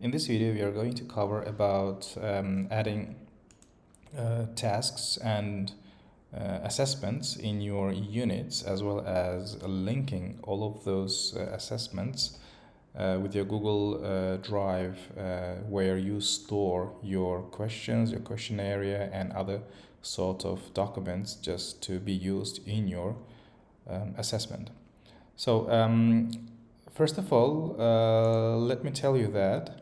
In this video, we are going to cover about adding tasks and assessments in your units, as well as linking all of those assessments with your Google Drive, where you store your questions, your question area, and other sort of documents just to be used in your assessment. So first of all, let me tell you that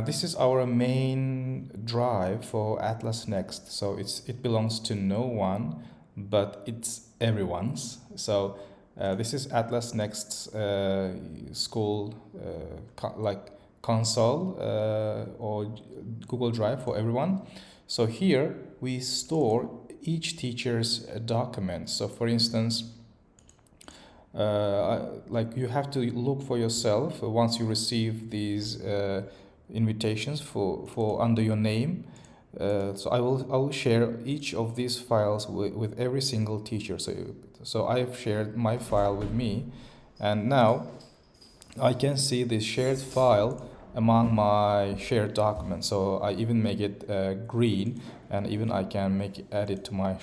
this is our main drive for Atlas Next. So it belongs to no one, but it's everyone's. So this is Atlas Next's school console or Google Drive for everyone. So here we store each teacher's documents. So for instance, like you have to look for yourself once you receive these invitations for under your name. So I will share each of these files with every single teacher. So I've shared my file with me, and now I can see this shared file among my shared documents. So I even make it green, and even I can add it to my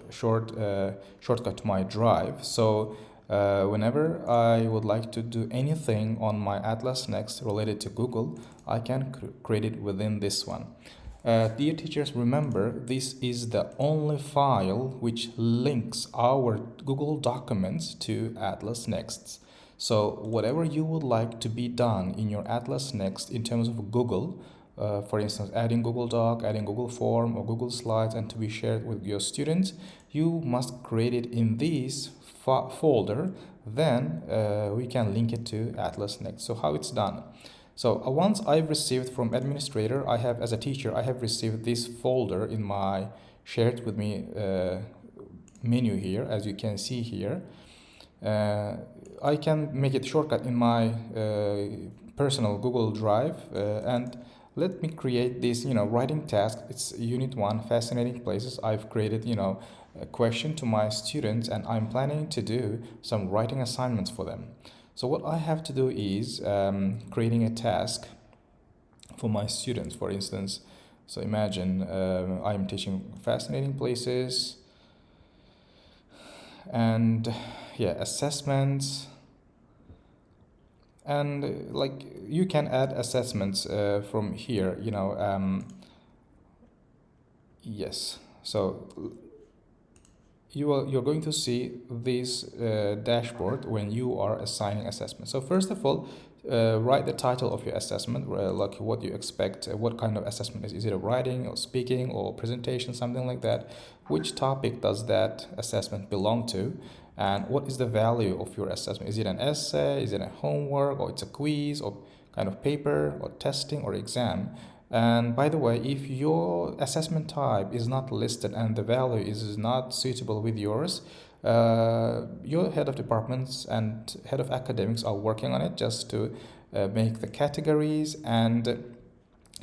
shortcut to my drive. So whenever I would like to do anything on my Atlas Next related to Google, I can create it within this one. Dear teachers, remember, this is the only file which links our Google documents to Atlas Next. So whatever you would like to be done in your Atlas Next in terms of Google, for instance, adding Google Doc, adding Google Form or Google Slides, and to be shared with your students, you must create it in this folder. Then we can link it to Atlas Next. So how it's done? So once I've received from administrator, as a teacher, I have received this folder in my shared with me menu here, as you can see here. I can make it shortcut in my personal Google Drive, and let me create this, writing task. It's Unit 1, Fascinating Places. I've created, a question to my students, and I'm planning to do some writing assignments for them. So what I have to do is creating a task for my students, for instance. So imagine I'm teaching Fascinating Places, and assessments, and like you can add assessments from here, yes. So you're going to see this dashboard when you are assigning assessment. So first of all, write the title of your assessment, like what you expect, what kind of assessment is it a writing or speaking or presentation, something like that. Which topic does that assessment belong to? And what is the value of your assessment? Is it an essay? Is it a homework? Or it's a quiz or kind of paper or testing or exam? And by the way, if your assessment type is not listed and the value is not suitable with yours, your head of departments and head of academics are working on it just to make the categories and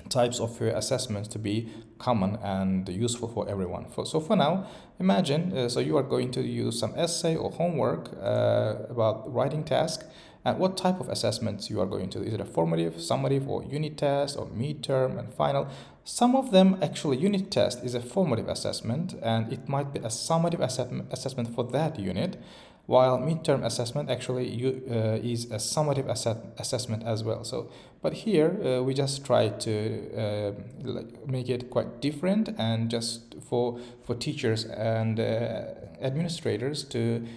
types of your assessments to be common and useful for everyone. So for now, imagine, so you are going to use some essay or homework about writing task, and what type of assessments you are going to. Is it a formative, summative, or unit test, or midterm and final? Some of them, actually, unit test is a formative assessment, and it might be a summative assessment for that unit, while midterm assessment actually is a summative assessment as well. So, but here we just try to make it quite different, and just for teachers and administrators to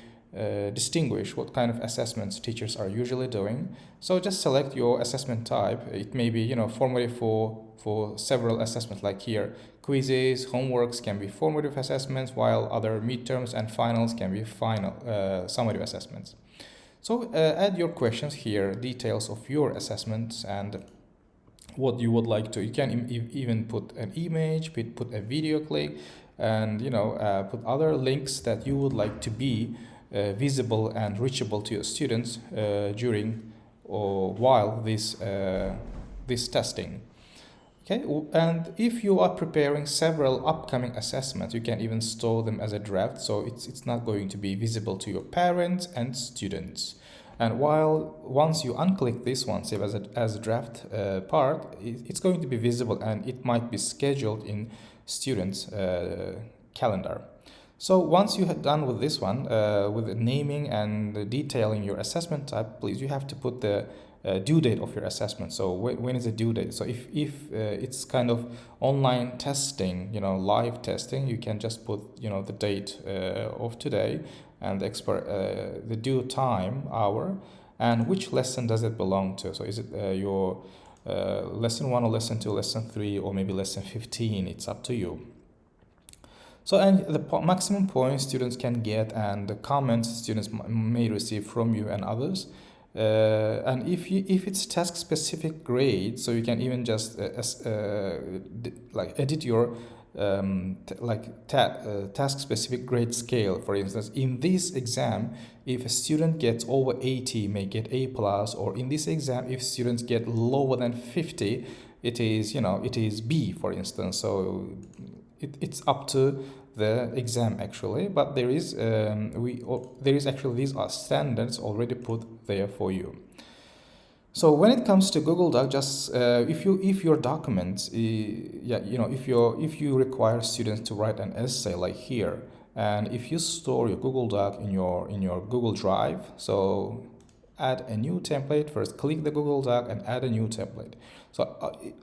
distinguish what kind of assessments teachers are usually doing. So just select your assessment type. It may be, formative for several assessments, like here. Quizzes, homeworks can be formative assessments, while other midterms and finals can be summative assessments. So add your questions here, details of your assessments, and what you would like to. You can even put an image, put a video clip, and put other links that you would like to be visible and reachable to your students during or while this testing. Okay, and if you are preparing several upcoming assessments, you can even store them as a draft, so it's not going to be visible to your parents and students. And while once you unclick this one, save as a draft part, it's going to be visible and it might be scheduled in students' calendar. So once you have done with this one, with the naming and detailing your assessment type, please, you have to put the due date of your assessment. So when is the due date? So if it's kind of online testing, live testing, you can just put, the date of today and the due time, hour, and which lesson does it belong to. So is it your lesson 1 or lesson 2, lesson 3, or maybe lesson 15? It's up to you. So, and the maximum points students can get and the comments students may receive from you and others. And if it's task specific grade, so you can even just like edit your task specific grade scale. For instance, in this exam, if a student gets over 80, may get A plus, or in this exam, if students get lower than 50, it is B, for instance. So it's up to the exam actually, but there is actually, these are standards already put there for you. So when it comes to Google Doc, just if your documents, if you require students to write an essay like here, and if you store your Google Doc in your Google Drive, so add a new template. First, click the Google Doc and add a new template. So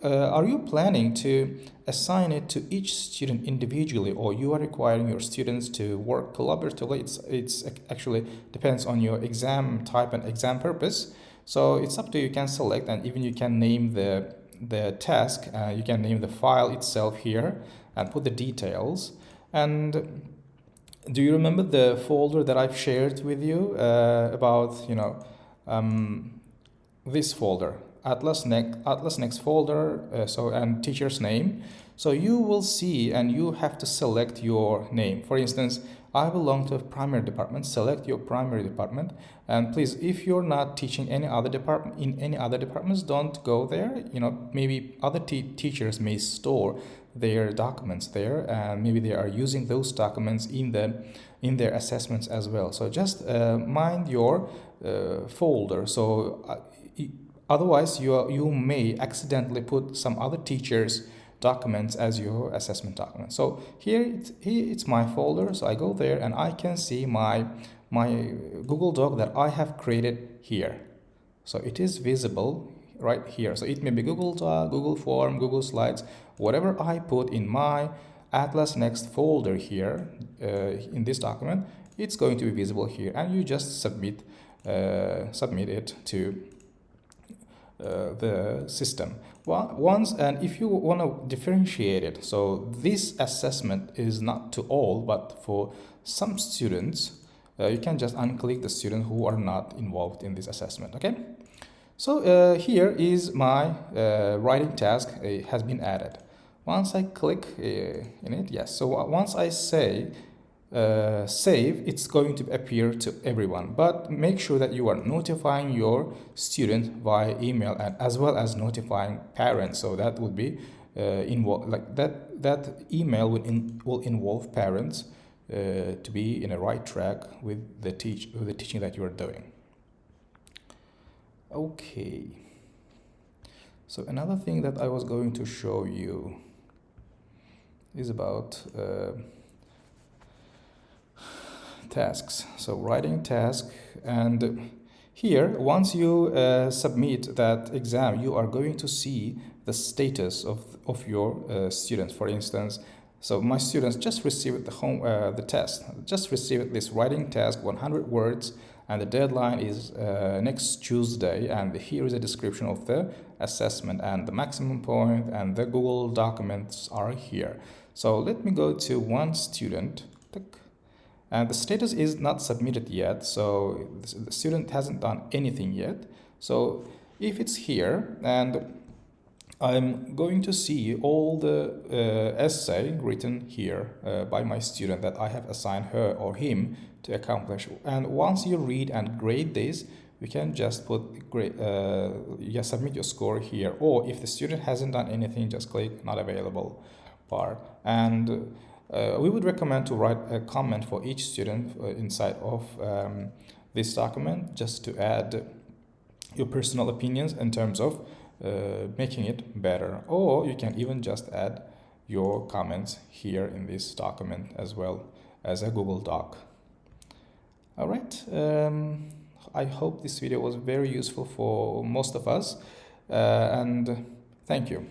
are you planning to assign it to each student individually, or you are requiring your students to work collaboratively? It's actually depends on your exam type and exam purpose. So it's up to you. You can select, and even you can name the task. You can name the file itself here and put the details. And do you remember the folder that I've shared with you about this folder, Atlas Next folder, and teacher's name? So you will see, and you have to select your name. For instance, I belong to a primary department. Select your primary department, and please, if you're not teaching any other department in any other departments, don't go there. Maybe other teachers may store their documents there, and maybe they are using those documents in their assessments as well. So just mind your folder. So otherwise, you may accidentally put some other teachers' documents as your assessment document. So here it's my folder. So I go there and I can see my Google Doc that I have created here. So it is visible right here. So it may be Google Doc, Google Form, Google Slides, whatever I put in my Atlas Next folder here in this document, it's going to be visible here, and you just submit it to the system. And if you want to differentiate it, so this assessment is not to all, but for some students, you can just unclick the students who are not involved in this assessment. Okay. So here is my writing task. It has been added. Once I click in it, yes. So once I say save, it's going to appear to everyone. But make sure that you are notifying your student via email, and as well as notifying parents. So that would be that email will involve parents to be in a right track with the teaching that you are doing. Okay. So another thing that I was going to show you is about tasks. So writing task, and here once you submit that exam, you are going to see the status of your students. For instance, so my students just received the test, just received this writing task, 100 words, and the deadline is next Tuesday, and here is a description of the assessment and the maximum point, and the Google documents are here. So let me go to one student, and the status is not submitted yet, so the student hasn't done anything yet. So if it's here, and I'm going to see all the essay written here by my student that I have assigned her or him to accomplish. And once you read and grade this, you can just put grade, submit your score here. Or if the student hasn't done anything, just click not available part. And we would recommend to write a comment for each student inside of this document just to add your personal opinions in terms of making it better, or you can even just add your comments here in this document as well as a Google Doc. All right, I hope this video was very useful for most of us, and thank you.